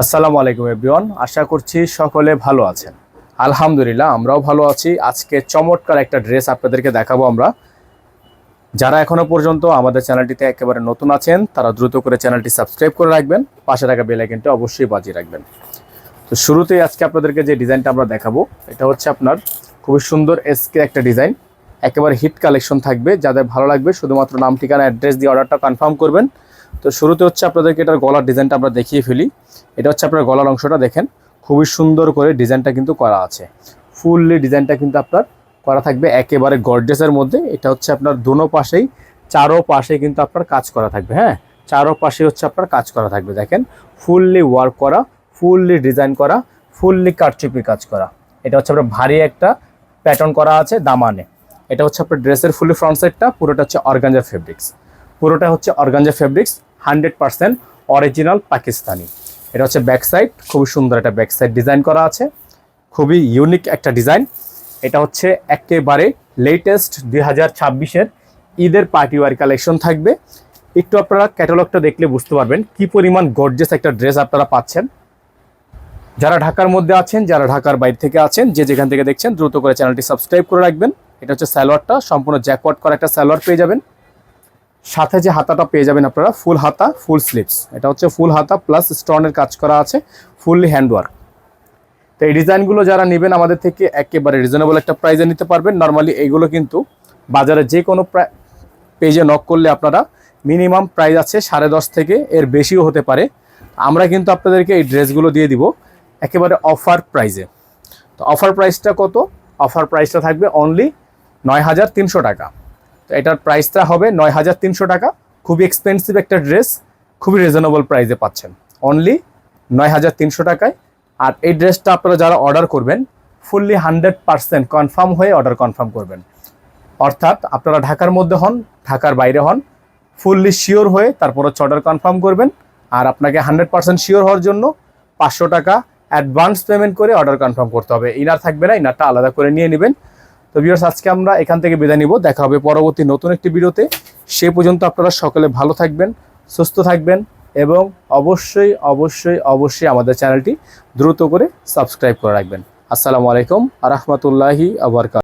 আসসালামু আলাইকুম এভরিওয়ান, আশা করছি সকলে ভালো আছেন। আলহামদুলিল্লাহ আমরাও ভালো আছি। আজকে চমৎকার একটা ড্রেস আপনাদেরকে দেখাবো আমরা। যারা এখনো পর্যন্ত আমাদের চ্যানেলটিতে একেবারে নতুন আছেন তারা দ্রুত করে চ্যানেলটি সাবস্ক্রাইব করে রাখবেন, পাশে থাকা বেল আইকনটি অবশ্যই বাজিয়ে রাখবেন। তো শুরুতেই আজকে আপনাদেরকে যে ডিজাইনটা আমরা দেখাবো এটা হচ্ছে আপনার খুবই সুন্দর এসকে একটা ডিজাইন, একেবারে হিট কালেকশন থাকবে। যাদের ভালো লাগবে শুধুমাত্র নাম, ঠিকানা, অ্যাড্রেস দিয়ে অর্ডারটা কনফার্ম করবেন। তো শুরুতে হচ্ছে আপনাদেরকে এটার গলার ডিজাইনটা আমরা দেখিয়ে ফেলি। এটা হচ্ছে আপনার গলার অংশটা দেখেন, খুবই সুন্দর করে ডিজাইনটা কিন্তু করা আছে। ফুললি ডিজাইনটা কিন্তু আপনার করা থাকবে একেবারে গর্জিয়াসের মধ্যে। এটা হচ্ছে আপনার দুনো পাশেই, চারো পাশে কিন্তু আপনার কাজ করা থাকবে। হ্যাঁ, চারো পাশে হচ্ছে আপনার কাজ করা থাকবে। দেখেন ফুললি ওয়ার্ক করা, ফুললি ডিজাইন করা, ফুললি কারচুপি কাজ করা। এটা হচ্ছে আপনার ভারী একটা প্যাটার্ন করা আছে দামানে। এটা হচ্ছে আপনার ড্রেসের ফুলি ফ্রন্ট সাইডটা, পুরোটা হচ্ছে অর্গানজা ফেব্রিক্স। পুরোটা হচ্ছে অর্গানজা ফেব্রিক্স, 100% অরিজিনাল পাকিস্তানি। এটা হচ্ছে ব্যাক সাইড, খুবই সুন্দর একটা ব্যাক সাইড ডিজাইন করা আছে, খুবই ইউনিক একটা ডিজাইন। এটা হচ্ছে একেবারে লেটেস্ট 2026-এর ঈদের পার্টি ওয়ার কালেকশন থাকবে। একটু আপনারা ক্যাটালগটা দেখলে বুঝতে পারবেন কি পরিমাণ গর্জিয়াস একটা ড্রেস আপনারা পাচ্ছেন। যারা ঢাকার মধ্যে আছেন, যারা ঢাকার বাইরে থেকে আছেন, যে যেখান থেকে দেখছেন দ্রুত করে চ্যানেলটি সাবস্ক্রাইব করে রাখবেন। এটা হচ্ছে সালোয়ারটা, সম্পূর্ণ জ্যাকওয়ার্ক করা একটা সালোয়ার পেয়ে যাবেন। সাথে যে হাতাটা পেয়ে যাবেন আপনারা ফুল হাতা, ফুল স্লিভস। এটা হচ্ছে ফুল হাতা প্লাস স্টোনের কাজ করা আছে, ফুললি হ্যান্ডওয়ার্ক। তো এই ডিজাইনগুলো যারা নেবেন আমাদের থেকে একেবারে রিজনেবল একটা প্রাইসে নিতে পারবেন। নর্মালি এইগুলো কিন্তু বাজারে যে কোনো পেজে নক করলে আপনারা মিনিমাম প্রাইস আছে 10.5 থেকে এর বেশিও হতে পারে। আমরা কিন্তু আপনাদেরকে এই ড্রেসগুলো দিয়ে দিব একেবারে অফার প্রাইসে। তো অফার প্রাইসটা কত? অফার প্রাইসটা থাকবে অনলি 9,300 টাকা। তো এটার প্রাইসটা হবে 9,300 টাকা। খুবই এক্সপেন্সিভ একটা ড্রেস, খুবই রিজনেবল প্রাইসে পাচ্ছেন অনলি 9,300 টাকায়। আর এই ড্রেসটা আপনারা যারা অর্ডার করবেন ফুললি 100% কনফার্ম হয়ে অর্ডার কনফার্ম করবেন। অর্থাৎ আপনারা ঢাকার মধ্যে হন, ঢাকার বাইরে হন, ফুললি শিওর হয়ে তারপর হচ্ছে অর্ডার কনফার্ম করবেন। আর আপনাকে 100% শিওর হওয়ার জন্য 500 টাকা অ্যাডভান্স পেমেন্ট করে অর্ডার কনফার্ম করতে হবে। ইনার থাকবে না, ইনারটা আলাদা করে নিয়ে নেবেন। তো ভিউয়ার্স, আজকে আমরা এখান থেকে বিদায় নিব। দেখা হবে পরবর্তী নতুন একটি ভিডিওতে। সে পর্যন্ত আপনারা সকলে ভালো থাকবেন, সুস্থ থাকবেন এবং অবশ্যই অবশ্যই অবশ্যই আমাদের চ্যানেলটি দ্রুত করে সাবস্ক্রাইব করে রাখবেন। আসসালামু আলাইকুম ওয়া রাহমাতুল্লাহি ওয়া বারাকাতুহু।